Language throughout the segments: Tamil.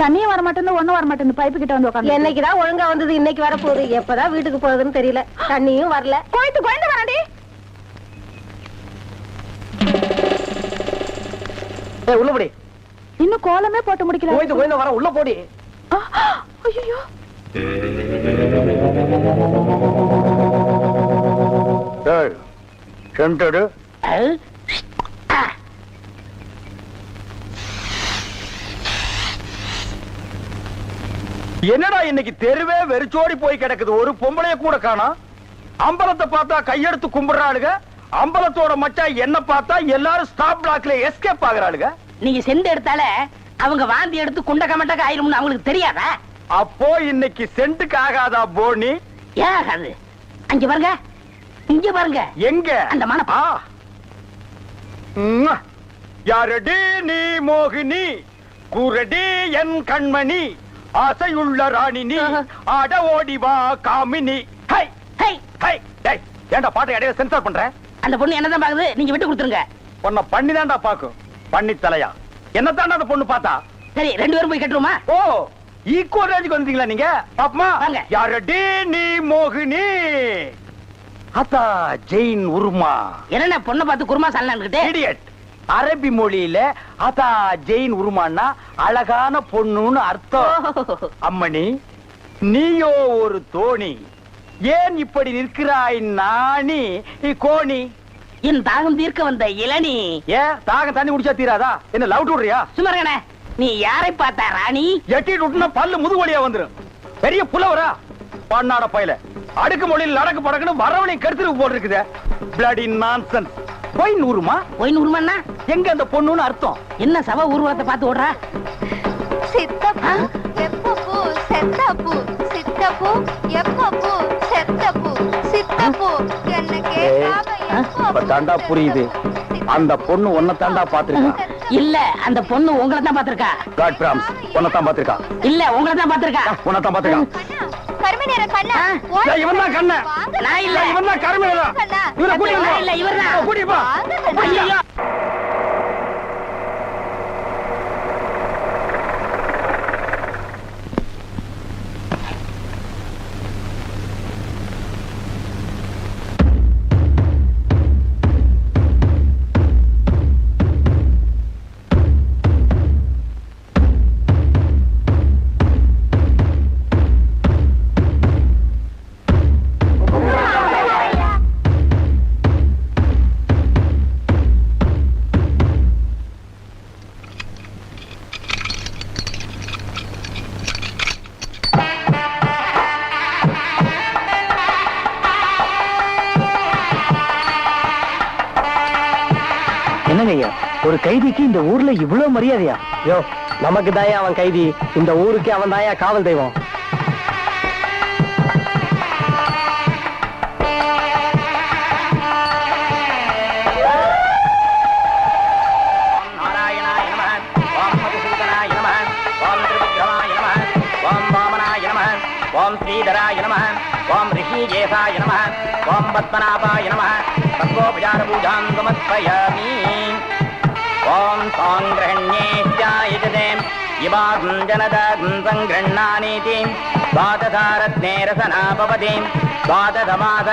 தண்ணியும் வர மாட்டேன்னு ஒண்ணும் வர மாட்டேன்னு பைப்பு கிட்ட வந்து உட்காந்து. என்னைக்குதான் ஒழுங்கா வந்தது, இன்னைக்கு வர போகுது. எப்பதான் வீட்டுக்கு போகுதுன்னு தெரியல. தண்ணியும் வரல. கோயத்து கோயந்து வராடி. உள்ள போடி. இன்னும் கோலமே போட்டு முடிக்கல. கோயந்து கோயந்து வர, உள்ள போடி. ஐயோ சென்டடு. என்னடா இன்னைக்கு தெருவே வெறிச்சோடி போய் கிடக்குது, ஒரு பொம்பளைய கூட காணோம். அம்பலத்தை பார்த்தா கையெடுத்து கும்பிடுறாளுங்க, அம்பலத்தோட மச்சான் என்ன பார்த்தா எல்லாரும் ஸ்டாப் பிளாக்ல எஸ்கேப் ஆகுறாளுங்க. நீங்க செண்டு எடுத்தால அவங்க வாந்தி எடுத்து குண்ட கமட்டக்க ஆயிரும்னு அவங்களுக்கு தெரியாதா? அப்போ இன்னைக்கு சென்ட்டுக்கு ஆகாதா போனி? ஏன் ஆகாது? அங்க பாருங்க, இங்க பாருங்க. எங்க அந்த மனப்பா யாரடி நீ மோகினி, கூரடி என் கண்மணி, ஆசையுள்ள ராணி நீ, ஆட ஓடி வா காமினி. High high high. டேய், ஏன்டா பாட்டை இடையில சென்சார் பண்ற? அந்த பொண்ணு என்னதான் பாக்குது, நீங்க விட்டு கொடுத்துருங்க. உன்னை பண்ணி தான்டா பாக்கும். பண்ணி தலையா என்னத்தாண்டா அந்த பொண்ணு பார்த்தா? சரி, 2 பேரும் போய் கட்டுருமா? ஓ, ஈக்குவல் ரேஞ்சுக்கு வந்தீங்களா நீங்க? பாப்பமா, வாங்க. யாரடி நீ மோகினி, அத்தா ஜெயின் உருமா. என்ன பொண்ணை பார்த்து குருமா சாலன்னுகிட்டே? இடியட். அரபி மொழியில அதா ஜெயின் உருமான்னா அழகான பொண்ணுன்னு அர்த்தம். அம்மணி, நீயோ ஒரு தோணி, ஏன் இப்படி நிற்கிறாய் நாணி கோணி? என் தாகம் தீர்க்க வந்த இளநீ. ஏன் தாகம் தண்ணி குடிச்சா தீராதா? என்ன லவ் விடுறியா? சுமரகனே, நீ யாரை பார்த்தா ராணி? எட்டிட்டு விட்டுனா பல்லு முதுவலியா வந்துரும். பெரிய புலவரா பண்ணாட பையல, அடுக்கு மொழியில் நடக்கு படக்குன்னு வரவனை கருத்துருக்கு போட்டு இருக்குது. Bloody nonsense. போய் நூறுமா? போய் நூறுமாண்ணா எங்க அந்த பொண்ணுன்னு அர்த்தம்? என்ன சவ உருவத்தை பார்த்து ஓடுறா? சித்தப்பு எப்பப்பு செத்தப்பு, சித்தப்பு எப்பப்பு செத்தப்பு, சித்தப்பு என்ன கேட்காம இப்ப தாண்டா புரியுது. அந்த பொண்ணு உன்னை தாண்டா பாத்துருக்கா. இல்ல, அந்த பொண்ணு உங்களை தான் பாத்திருக்கா. காட் பிராம்ஸ், உன்னை தான் பாத்துருக்கா. இல்ல, உங்களை தான் பாத்திருக்கா. உன்னை தான் பாத்துருக்கா. கருமநேர கண்ணா, இவன் தான் கண்ண. நான் இல்ல, இவன் தான் கருமேல. இவரை கூட்டிட்டு நான் இல்ல, இவர்தான். கூட்டிட்டு போ. ஐயோ, என்னங்க ஐயா, ஒரு கைதிக்கு இந்த ஊர்ல இவ்வளவு மரியாதையா? யோ, நமக்கு தாயா அவன் கைதி, இந்த ஊருக்கு அவன் தாயா காவல் தெய்வம். ஓம் ஸ்ரீதராய நமः, ஓம் ரிஷிகேசாய நமः, ஓம் பத்மநாபாய நமः. சர்வோபசார பூஜாம் சமர்ப்பயாமி. ஓம் சாங்கிரஹண்யேத்யாயஜதே இவாகும் ஜனதாகும் சங்கிருண்ணானீதி துவாதசாரத்னே ரசனா பவதி துவாதசமாச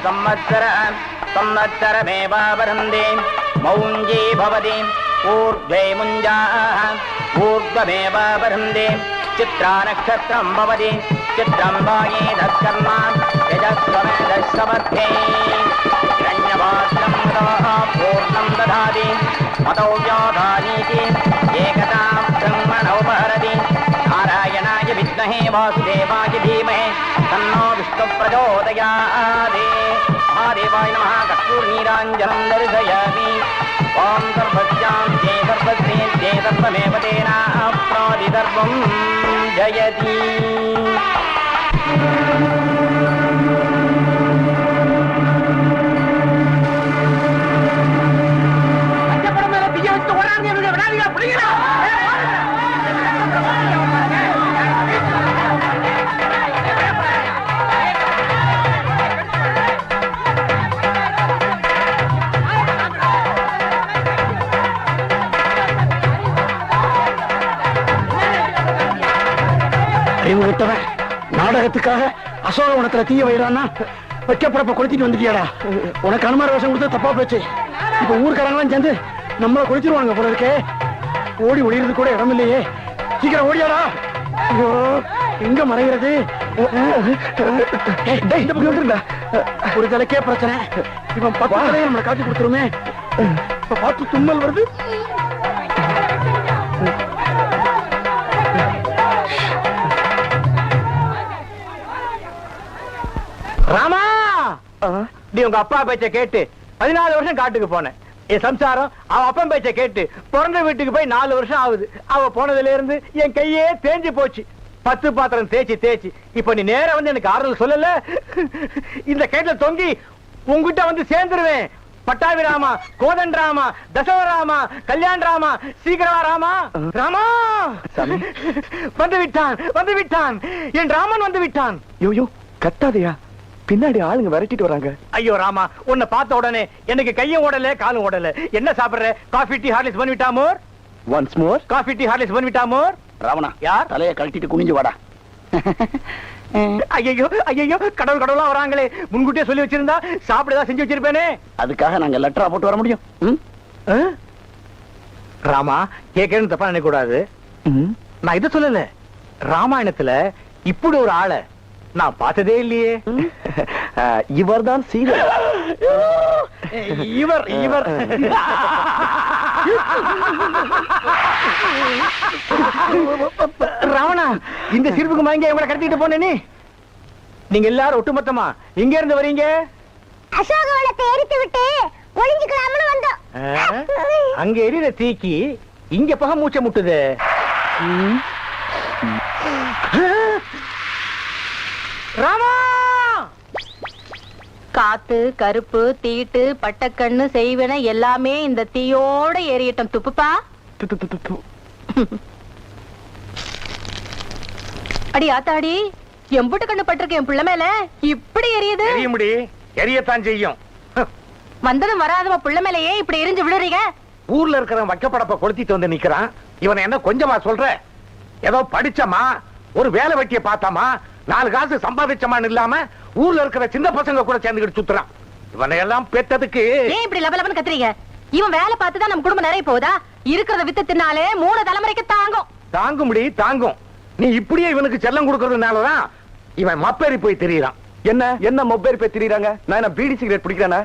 சம்வத்சர சம்வத்சரமேவாவருந்தே மௌஞ்சீ பவதி ஊர்த்வே முஞ்சாः ஊர்த்வமேவாவருந்தே चित्रा नक्षत्रं भवति चित्रं भागेदस्कर्म यजस्वमेधस्समध्ये हिरण्यपात्रं पूर्णं ददाति मतो व्याधानीति एकतां ब्रह्मणोपहरति नारायणाय विद्महे वासुदेवाय धीमहि तन्नो विष्णुप्रचोदयात् महादेवाय नमः कर्पूरनीराञ्जनं दर्शयामि ओम सर्वस्यां जे सर्वस्ये जे सर्वमेव तेनाप्नोति सर्वं जयति அறிவு விட்டவன் நாடகத்துக்காக அசோகவனத்துல தீய வைறான்னா வைக்கப்படப்ப கொளுத்திட்டு வந்துட்டியாடா. உனக்கு அனுமார வேஷம் கொடுத்து தப்பா போச்சு. இப்ப ஊருக்காரங்களாம் சேர்ந்து நம்மள கொளுத்திடுவாங்க போல இருக்கே. ஓடி ஒளியிறது கூட இடம் இல்லையே. சீக்கிரம் ஓடியாடா. ஐயோ எங்க மறைகிறது? ஒரு தலைக்கே பிரச்சனை. இவன் பக்கத்திலேயே நம்மளை காட்டி கொடுத்துருமே. இப்ப பார்த்து தும்மல் வருது. ராமா, நீ உங்க அப்பா பேச்ச கேட்டு 14 வருஷம் காட்டுக்கு போனேன். என் சம்சாரம் அவன் அப்பன் பேச்ச கேட்டு பிறந்த வீட்டுக்கு போய் 4 வருஷம் ஆகுது. அவ போனதுல இருந்து என் கையே தேஞ்சு போச்சு. 10 பாத்திரம் தேய்ச்சி இப்ப நீ நேர வந்து எனக்கு ஆறுதல் சொல்லல. இந்த கையில தொங்கி உங்ககிட்ட வந்து சேர்ந்துருவேன். பட்டாபி ராமா, கோதன் ராமா, தசவ ராமா, கல்யாண் ராமா, சீக்கிரமா ராமா. ராமா வந்து விட்டான் என் ராமன் வந்து விட்டான். யோ கத்தாதையா, பின்னாடி ஆளுங்க விரட்டிட்டு வராங்க. ஐயோ ராமா, உன்னை பார்த்த உடனே எனக்கு கையும் ஓடல காலும் ஓடல. என்ன சாப்பிடுற? காஃபி டீ ஹார்லிக்ஸ் பண்ணிவிட்டா மோர். Once more coffee tea Horlicks பண்ணிவிட்டா மோர். ராவணா, யார் தலைய கழட்டிட்டு குனிஞ்சு வாடா. ஐயோ கடவுளா வராங்களே. முன்கூட்டியே சொல்லி வச்சிருந்தா சாப்பிடதான் செஞ்சு வச்சிருப்பேனே. அதுக்காக நாங்க லெட்டரா போட்டு வர முடியும்? ராமா, கேட்கணும் தப்பா நினைக்க கூடாது. நான் இதை சொல்லல. ராமாயணத்துல இப்படி ஒரு ஆளை நான் பார்த்ததே இல்லையே. இவர் தான் சீதை. இவர் ராவணா, இந்த சிரிப்புக்கு மயங்க இவங்களை கடத்திட்டு போனே. நீங்க எல்லாரும் ஒட்டுமொத்தமா இங்க இருந்து வரீங்க? அசோகவனத்தை எரித்து விட்டு ஒளிஞ்சுக்கலாம்னு வந்தோம். அங்க எரியிற தீக்கி இங்க பக மூச்சை முட்டுது. ராமா, காத்து, கருப்பு, தீட்டு, பட்டக்கண்ணு செய்வன எல்லாமே இந்த தீயோட எரியட்டும். துப்புப்பா. அடி ஆத்தாடி, எம்புட்டு கண்ணு பட்டிருக்க என் பிள்ளை மேல இப்படி எரியுது. எரியத்தான் செய்யும். வந்ததும் வராதமா பிள்ளை மேலையே இப்படி எரிஞ்சு விழுறீங்க. ஊர்ல இருக்கிறவன் வைக்கப்படப்ப கொளுத்திட்டு வந்து நிக்கிறான். இவனை என்ன கொஞ்சமா சொல்ற? ஏதோ படிச்சமா, ஒரு வேலை வெட்டிய பார்த்தாமா, 4 காசு சம்பாதிச்சமான்னு இல்லாம ஊர்ல இருக்கிற சின்ன பசங்க கூட சேர்ந்துக்கிட்டு சுத்துறான். இவனை எல்லாம் பெத்ததுக்கு ஏன் இப்படி லபலபன்னு கத்துறீங்க? இவன் வேலை பார்த்துதான் நம்ம குடும்பம் நிறைய போதா? இருக்கிறத வித்து தின்னாலே 3 தலைமுறைக்கு தாங்கும். நீ இப்படியே இவனுக்கு செல்லம் கொடுக்கறதுனாலதான் இவன் மப்பேறி போய் திரியறான். என்ன மொபைல் போய் திரியறாங்க? நான் என்ன பீடி சிகரெட் பிடிக்கிறேனா?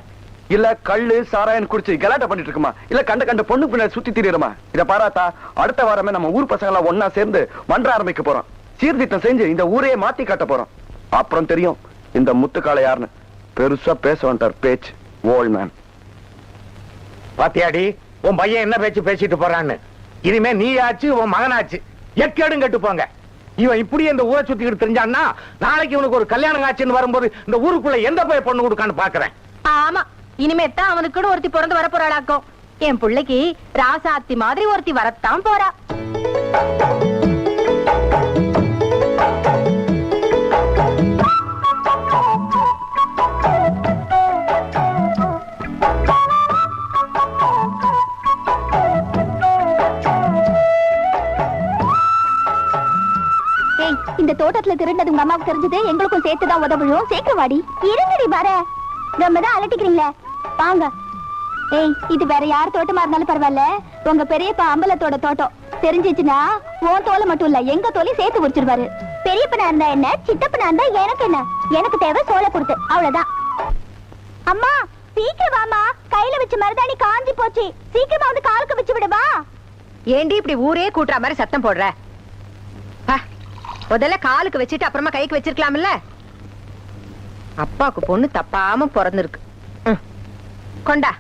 இல்ல கள்ளு சாராயன் குடிச்சு கலாட்டா பண்ணிட்டு இருக்குமா? இல்ல கண்ட பொண்ணு பின்னாடி சுத்தி திரியறமா? இத பாராத்தா, அடுத்த வாரமே நம்ம ஊர் பசங்க எல்லாம் ஒன்னா சேர்ந்து மன்ற ஆரம்பிக்க போறோம். சீர்திட்டம் செஞ்சு இந்த ஊரையே மாத்தி காட்ட போறோம். அப்புறம் தெரியும் இந்த முத்துக்கால யாருன்னு. பெருசா பேச வந்துட்டார் பேச்சு. Old man. பாத்தியாடி, உன் பையன் என்ன பேச்சு பேசிட்டு போறான்னு. இனிமே நீ ஆச்சு, உன் மகனாச்சு, எக்கேடும் கட்டு போங்க. இவன் இப்படியே இந்த ஊரை சுத்திக்கிட்டு தெரிஞ்சான்னா நாளைக்கு இவனுக்கு ஒரு கல்யாணம் ஆச்சுன்னு வரும்போது இந்த ஊருக்குள்ள எந்த போய் பொண்ணு கொடுக்கான்னு பாக்குறேன். ஆமா, இனிமே தான் அவனுக்குன்னு ஒருத்தி பிறந்து வர போறாளாக்கும். என் பிள்ளைக்கு ராசாத்தி மாதிரி ஒருத்தி வரத்தான் போறா. இந்த தோட்டத்துல திருண்டது உங்க அம்மாவுக்கு தெரிஞ்சது, எங்களுக்கும் சேர்த்துதான் உதவியும். சீக்கிரம் வாடி. இருங்கடி வர. ரொம்ப தான் அலட்டிக்கிறீங்களே, வாங்க. ஏய், இது வேற யார் தோட்டமா இருந்தாலும் பரவாயில்ல, உங்க பெரியப்பா அம்பலத்தோட தோட்டம். தெரிஞ்சிச்சுன்னா உன் தோலை மட்டும் இல்ல எங்க தோலையும் சேர்த்து குடிச்சிருவாரு. பெரியப்பனா இருந்தா என்ன, சித்தப்பனா இருந்தா எனக்கு என்ன? எனக்கு தேவை சோளை கொடுத்து, அவ்வளவுதான். அம்மா சீக்கிரம் வாமா, கையில வச்ச மருதாணி காஞ்சி போச்சு. சீக்கிரமா வந்து காலுக்கு வச்சு விடுவா. ஏண்டி இப்படி ஊரே கூட்டுற மாதிரி சத்தம் போடுற? முதல்ல காலுக்கு வச்சுட்டு அப்புறமா கைக்கு வச்சிருக்கலாம்ல. அப்பாவுக்கு பொண்ணு தப்பாம பிறந்திருக்கு. கொண்டா.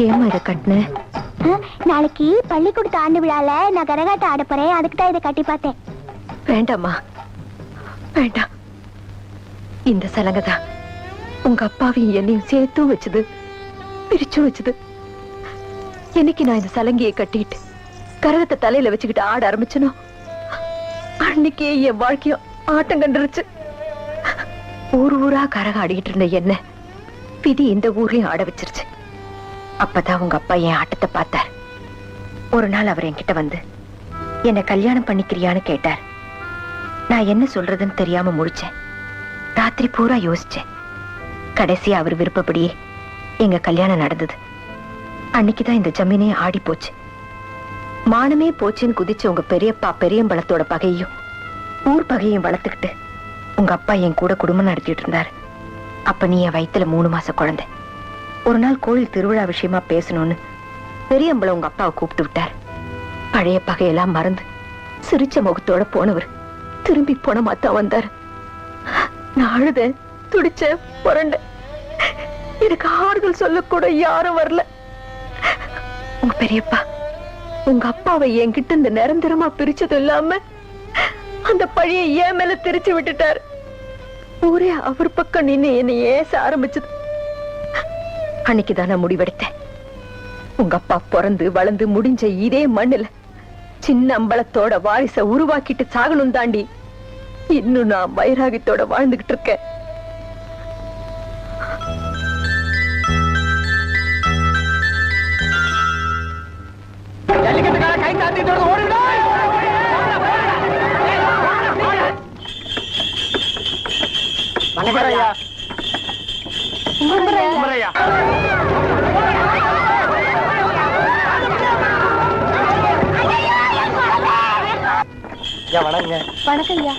ஏமா இதை கட்டின? நாளைக்கு பள்ளிக்கூடத்து ஆண்டு விழால நான் கரகாட்டம் ஆட போறேன், அதுக்கு தான் இதை கட்டி பார்த்தேன். வேண்டாமா, வேண்டாம். இந்த சலங்கதான் உங்க அப்பாவையும் என்னையும் சேர்த்தும் வச்சது, பிரிச்சும் வச்சது. என்னைக்கு நான் இந்த சலங்கையை கட்டிட்டு கரகத்தை தலையில வச்சுக்கிட்டு ஆட ஆரம்பிச்சனோ, அன்னைக்கே என் வாழ்க்கையும் ஆட்டம் கண்டுருச்சு. ஊர் ஊரா கரகாடிக்கிட்டு இருந்த என்ன விதி இந்த ஊரையும் ஆட வச்சிருச்சு. அப்பதான் உங்க அப்பா என் ஆட்டத்தை பார்த்தார். ஒரு நாள் அவர் என்கிட்ட வந்து என்ன கல்யாணம் பண்ணிக்கிறியான்னு கேட்டார். நான் என்ன சொல்றதுன்னு தெரியாம முழிச்சேன். ராத்திரி பூரா யோசிச்சேன். கடைசியா அவர் விருப்பப்படியே எங்க கல்யாணம் நடந்தது. அன்னைக்குதான் இந்த ஜமீனே ஆடி போச்சு. மானமே போச்சுன்னு குதிச்ச உங்க பெரியப்பா பெரியம்பலத்தோட பகையும் ஊர் பகையும் வளர்த்துக்கிட்டு உங்க அப்பா என் கூட குடும்பம் நடத்திட்டு இருந்தாரு. அப்ப நீ என் வயித்துல 3 மாச குழந்தை. ஒரு நாள் கோயில் திருவிழா விஷயமா பேசணும்னு பெரியம்பலம் உங்க அப்பாவை கூப்பிட்டு விட்டார். பழைய பகையெல்லாம் மறந்து சிரிச்ச முகத்தோட போனவர் திரும்பி போன மாத்தான் வந்தார். நான் அழுத, துடிச்ச, புரண்ட. எனக்கு ஆறுதல் சொல்லக்கூட யாரும் வரல. உங்க பெரியப்பா உங்க அப்பாவை என்கிட்ட இந்த நிரந்தரமா பிரிச்சது இல்லாம அந்த பழிய ஏன் மேல திரிச்சு விட்டுட்டாரு. ஊரே அவர் பக்கம் நின்னு என்னை ஏச ஆரம்பிச்சது. அன்னைக்குதான் நான் முடிவெடுத்தேன். உங்க அப்பா பிறந்து வளர்ந்து முடிஞ்ச இதே மண்ணுல சின்ன அம்பலத்தோட வாரிச உருவாக்கிட்டு சாகணும் தாண்டி இன்னும் நான் வைராகியத்தோட வாழ்ந்துகிட்டு இருக்கேன். ஜல்லிக்கட்டுக்கார கை தாத்திட்டு ஓடுடா. குமரையா, குமரையா. ஐயா வணங்க. வணக்கம் ஐயா.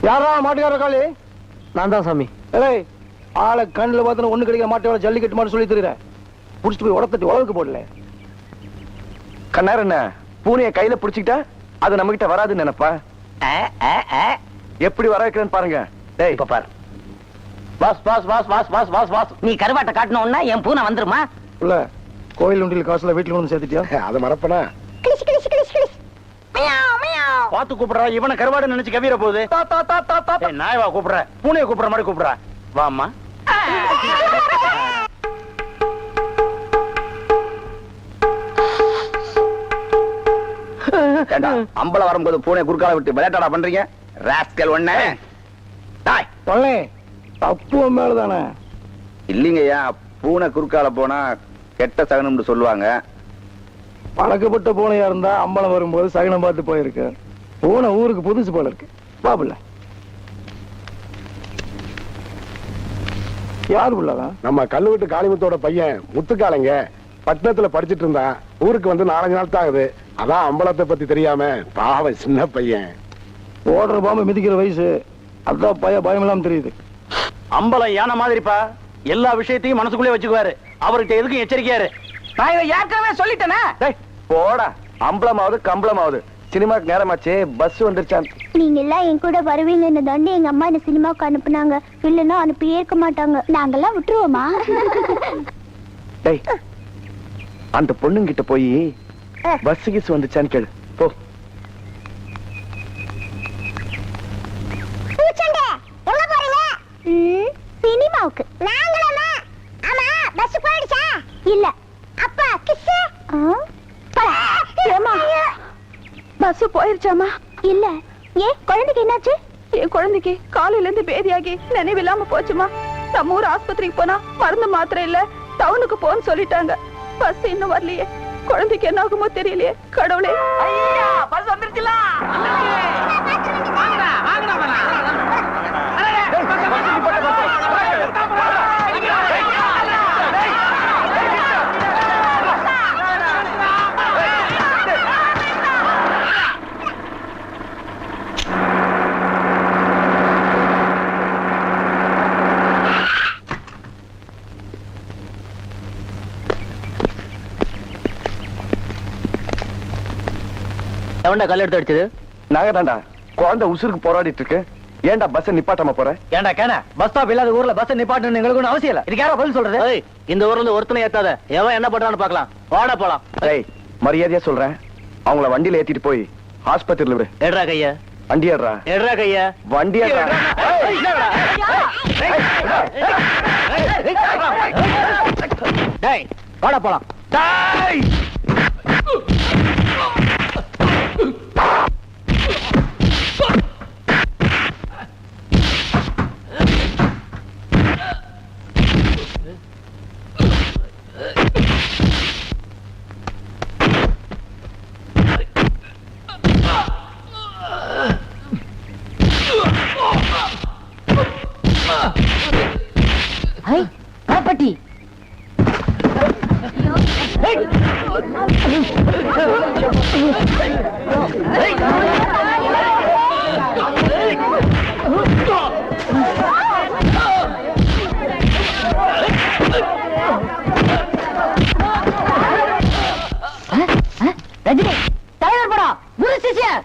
யாரா மாட்டுக்கார காளி? நான் தான் சாமி. ஏய், ஆளை கண்ணுல பார்த்து ஒண்ணு கிடைக்கிற மாட்டோட ஜல்லிக்கட்டு மாட்டு சொல்லி தெரியுற. புடிச்சிட்டு போய் உடத்தட்டி உழவுக்கு போடல. கண்ணார் என்ன பூனைய கையில புடிச்சுக்கிட்டா அது நம்ம கிட்ட வராதுன்னு நினைப்பா. எப்படி வர வைக்கிறேன்னு பாருங்க. டேய் இப்ப பாரு. Boss boss boss boss boss boss boss. நீ கருவாட்டை காட்டணும்னா என் பூனை வந்துருமா? இல்ல, கோயில் உண்டியில் காசுல வீட்டுல கொண்டு சேர்த்துட்டியா? அதை மறப்பனா? பாத்து கூப்பிடுறா. இவனை கருவாடு நினைச்சு கவிர போகுது. நாயவா கூப்பிடுற, பூனையை கூப்பிடுற மாதிரி கூப்பிடுறா. வாம்மா. அம்பல வரும்போது பூனை குறுக்கால விட்டு விளையாட்டா பண்றீங்க ராஸ்கல் ஒண்ணே. தப்பு மேலதானே? இல்லீங்கய்யா, பூனை குறுக்கால போனா கெட்ட சகனம்னு சொல்லுவாங்க. பழக்கப்பட்ட பூனையா இருந்தா அம்பலம் வரும்போது சகனம் பார்த்து போயிருக்கு. பூனை ஊருக்கு புதுசு போல இருக்கு. பாபுல யாரு புள்ளதான்? நம்ம கல்லுவிட்டு காளிமுத்தோட பையன் முத்துக்காலைங்க பட்டணத்துல படிச்சிட்டு இருந்தான். ஊருக்கு வந்து 4 நாள் தான் ஆகுது. அதான் அம்பலத்தை பத்தி தெரியாம பாவம் சின்ன பையன். ஓடுற பாம்பு மிதிக்கிற வயசு. அதான் பயம் இல்லாம தெரியுது. அம்பலம் யானை மாதிரிப்பா. எல்லா விஷயத்தையும் மனசுக்குள்ளே வச்சுக்குவாரு. அவர்கிட்ட எதுக்கும் எச்சரிக்கையாரு. நான் இதை ஏற்கனவே சொல்லிட்டேனே. போடா, அம்பலமாவது கம்பளமாவது சினிமாக்கு நேரமாச்சு. பஸ் வந்துருச்சான். நீங்க எல்லாம் என் கூட வருவீங்கன்னு தாண்டி எங்க அம்மா இந்த சினிமாவுக்கு அனுப்புனாங்க. இல்லன்னா அனுப்பியே இருக்க மாட்டாங்க. நாங்கெல்லாம் விட்டுருவோமா? டேய், அந்த பொண்ணுங்கிட்ட போய் பஸ் கிஸ் வந்துச்சான்னு கேளு. போ. சினிமாவுக்கு நாங்களா? ஆமா, பஸ் போயிடுச்சா? இல்ல. அப்பா கிஸ். ஏமா பஸ் போயிருச்சாமா? இல்ல. ஏன் குழந்தைக்கு என்னாச்சு? என் குழந்தைக்கு காலையில இருந்து பேதியாகி நினைவில்லாம போச்சுமா. நம்ம ஊர் ஆஸ்பத்திரிக்கு போனா மருந்து மாத்திரை இல்ல, டவுனுக்கு போன்னு சொல்லிட்டாங்க. பஸ் இன்னும் வரலையே. குழந்தைக்கு என்ன ஆகுமோ தெரியலையே. கடவுளே. ஐயா, பஸ் வந்துருச்சுல. வாங்கடா வாங்கடா வாடா. எவன்டா கல் எடுத்து அடிச்சது? நாங்க தான்டா. குழந்தை உசுருக்கு போராடிட்டு இருக்கு. ஏன்டா பஸ் நிப்பாட்டாம போற? ஏன்டா கேன பஸ் ஸ்டாப் இல்லாத ஊர்ல பஸ் நிப்பாட்டணும் எங்களுக்கு ஒன்றும் அவசியம் இல்ல. இதுக்கு யாரோ பதில் சொல்றது? இந்த ஊர்ல இருந்து ஒருத்தனை ஏத்தாத. எவன் என்ன பண்றான்னு பாக்கலாம். வாடா போலாம். ஏய் மரியாதையா சொல்றேன், அவங்கள வண்டியில ஏத்திட்டு போய் ஆஸ்பத்திரியில விடு. எடுறா கைய. வண்டி ஏடுறா. எடுறா கைய. வண்டி ஏடுறா. டேய் வாடா போலாம். டேய் பட்டி ரஜினி தலைவர் படம் குரு சிஷ்யர்.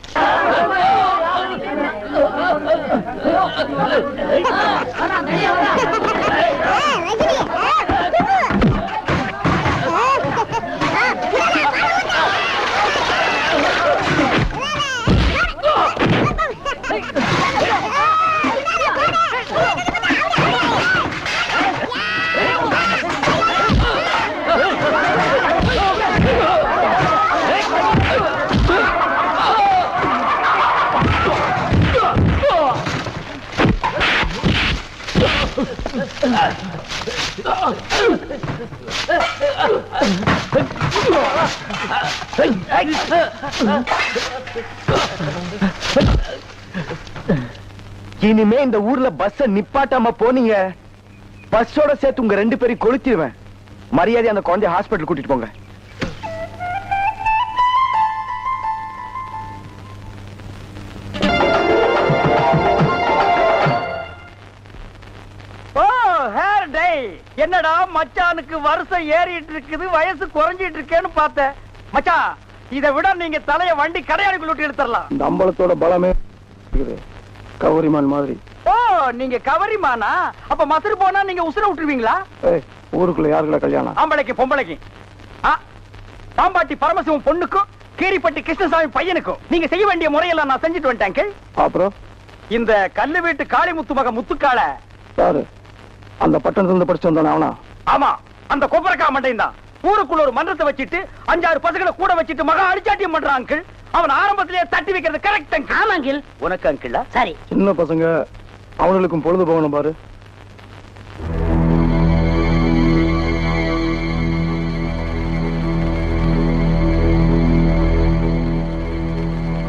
இனிமே இந்த ஊர்ல பஸ் நிப்பாட்டாம போனீங்க, பஸ்ஸோட சேர்த்து உங்க 2 பேரையும் கொளுத்திடுவேன். மரியாதை அந்த குழந்தைய ஹாஸ்பிட்டல் கூட்டிட்டு போங்க. என்னடா மச்சானுக்கு வருஷம் ஏறிட்டு இருக்குது, வயசு குறைஞ்சிட்டு இருக்கேன்னு பார்த்தேன். மச்சான் இதை விட நீங்க தலைய வண்டி கடையாளுக்குள்ள விட்டு எடுத்துடலாம். இந்த அம்பலத்தோட பலமே கவரிமான் மாதிரி. ஓ நீங்க கவரிமானா? அப்ப மசுறு போனா நீங்க உசுர விட்டுருவீங்களா? ஊருக்குள்ள யாருக்குள்ள கல்யாணம்? ஆம்பளைக்கு பொம்பளைக்கு. பாம்பாட்டி பரமசிவம் பொண்ணுக்கும் கீரிப்பட்டி கிருஷ்ணசாமி பையனுக்கும் நீங்க செய்ய வேண்டிய முறையெல்லாம் நான் செஞ்சுட்டு வந்துட்டேன். அப்புறம் இந்த கல்லு வீட்டு காளிமுத்து மக முத்துக்கால யாரு? அந்த பட்டணத்துல படிச்சு வந்தானே அவனா? ஆமா, அந்த கொப்பரக்கா மண்டையும் தான். ஊருக்குள்ள ஒரு மன்றத்தை வச்சிட்டு 5-6 பசங்களை கூட வச்சிட்டு மகா அடிச்சாட்டியம் பண்றான் அங்கிள். அவன் ஆரம்பத்திலேயே தட்டி வைக்கிறது கரெக்ட் அங்கிள். ஆமா அங்கிள். உனக்கு அங்கிள் சரி. சின்ன பசங்க அவங்களுக்கும் பொழுது போகணும் பாரு.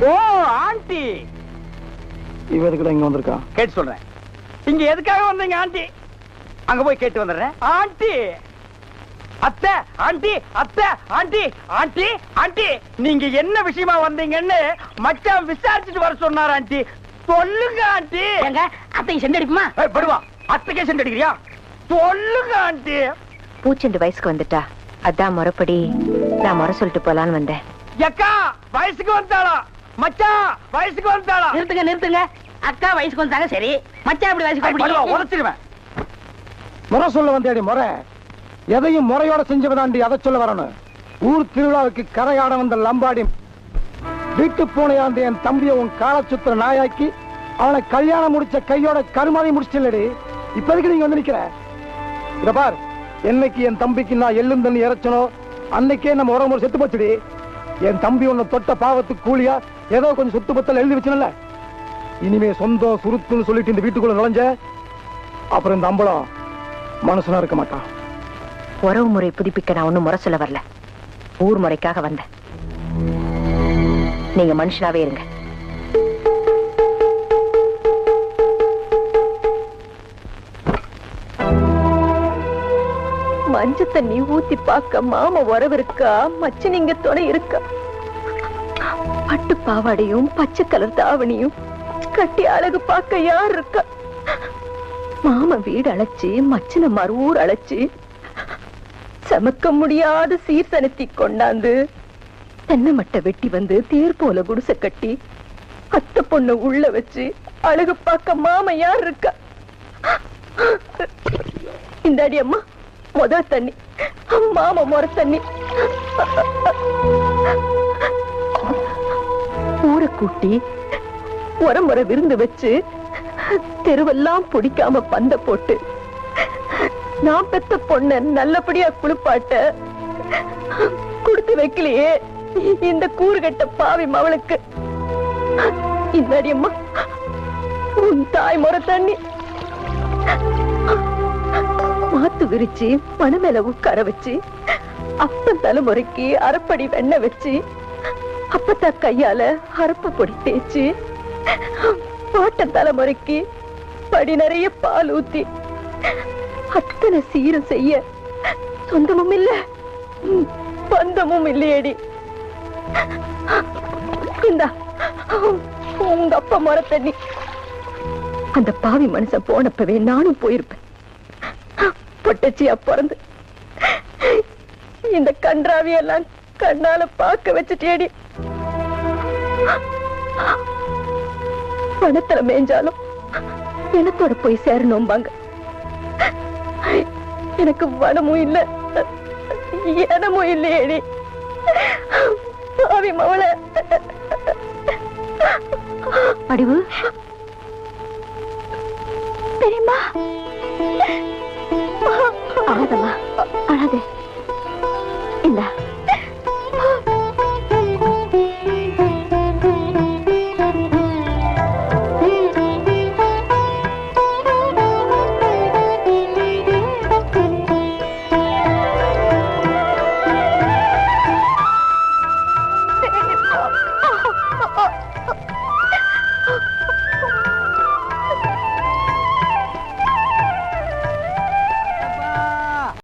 ஓ ஆண்டி, இவ எதுக்குடா இங்க வந்திருக்கா? கேட்டு சொல்றேன். இங்க எதுக்காக வந்தீங்க ஆண்டி? அங்க போய் கேட்டு வந்துடுறேன். ஆண்டி, அத்தை, ஆண்டி, அத்தை, ஆண்டி, ஆண்டி, ஆண்டி, நீங்க என்ன விஷயமா வந்தீங்கன்னு மச்சான் விசாரிச்சுட்டு வர சொன்னார் ஆண்டி. சொல்லுங்க ஆண்டி. எங்க அத்தைக்கு செண்டு அடிக்குமா? படுவா, அத்தைக்கே செண்டு அடிக்கிறியா? சொல்லுங்க ஆண்டி. பூச்செண்டு வயசுக்கு வந்துட்டா, அதான் முறைப்படி நான் முறை சொல்லிட்டு போலான்னு வந்தேன். அக்கா வயசுக்கு வந்தாளா? மச்சான் வயசுக்கு வந்தாளா? நிறுத்துங்க நிறுத்துங்க. அக்கா வயசுக்கு வந்தாங்க சரி, மச்சான் எப்படி வயசுக்கு? உதச்சிடுவேன். முறை சொல்ல வந்தேடி முறை. எதையும் முறையோட செஞ்சவதாண்டி, அதை சொல்ல வரணும். ஊர் திருவிழாவுக்கு கரையாட வந்த லம்பாடி வீட்டு பூனையாண்டு என் தம்பியை உன் காலச்சுத்திர நாயாக்கி அவனை கல்யாணம் முடிச்ச கையோட கருமாதி முடிச்சில்லடி. இப்போதைக்கு நீங்க வந்து நிக்கிற. இத பார், என்னைக்கு என் தம்பிக்கு நான் எள்ளும் தண்ணி இறைச்சனோ அன்னைக்கே நம்ம உறவு செத்து போச்சுடி. என் தம்பி உன்னை தொட்ட பாவத்துக்கு கூலியா ஏதோ கொஞ்சம் சொத்து பத்தல் எழுதி வச்சுனல. இனிமே சொந்தம் சுருத்துன்னு சொல்லிட்டு இந்த வீட்டுக்குள்ள நுழைஞ்ச அப்புறம் இந்த அம்பலம் மனுஷனா இருக்க மாட்டான். உறவு முறை புதுப்பிக்க நான் ஒண்ணும் முறை சொல்ல வரல, ஊர் முறைக்காக வந்தேன். நீங்க மனுஷனாவே இருங்க. மஞ்ச தண்ணி ஊத்தி பார்க்க மாமா உறவு இருக்கா, மச்ச நீங்க துணை இருக்கா? பட்டு பாவாடையும் பச்சை கலர் தாவணியும் கட்டி அழகு பார்க்க யார் இருக்கா? மாமா வீடு அழைச்சு மச்சன மறுவூர் அழைச்சு சமக்க முடியாத சீர்சனத்தி கொண்டாந்து தென்னை மட்டை வெட்டி வந்து தேர் போல குடிசை கட்டி அத்தை பொண்ணு உள்ள வச்சு அழகு பார்க்க மாமா யார் இருக்கா? இந்த அடி அம்மா முதல் தண்ணி, மாமா முறை தண்ணி. ஊரை கூட்டி முறை விருந்து வச்சு தெருவெல்லாம் பிடிக்காம பந்த போட்டு நான் பெத்த பொண்ண நல்லபடியா குளிப்பாட்ட கொடுத்து வைக்கலையே இந்த கூறுகட்ட பாவி மவளுக்கு. இந்த அடி அம்மா உன் தாய் முறை தண்ணி. மாத்து விரிச்சு மண மேல உட்கார வச்சு அப்பன் தலைமுறைக்கு அரைப்படி வெண்ணெய் வச்சு அப்பத்தா கையால அரப்பு பொடி தேய்ச்சு பாட்டன் தலைமுறைக்கு படி நிறைய பால் ஊத்தி அத்தனை சீரம் செய்ய சொந்தமும் இல்ல பந்தமும் இல்லையடி. இந்தா உங்க அப்பா முறை தண்ணி. அந்த பாவி மனுஷன் போனப்பவே நானும் போயிருப்பேன். பொட்டச்சியா பிறந்து இந்த கன்றாவியெல்லாம் கண்ணால பார்க்க வச்சுட்டேடி. பணத்துல மேய்ஞ்சாலும் எனத்தோட போய் சேரணும்பாங்க. எனக்கு வனமும் இல்ல எனமும் இல்லையேடி. பாவி மவள. படிவு தெரியுமா? ஆதமா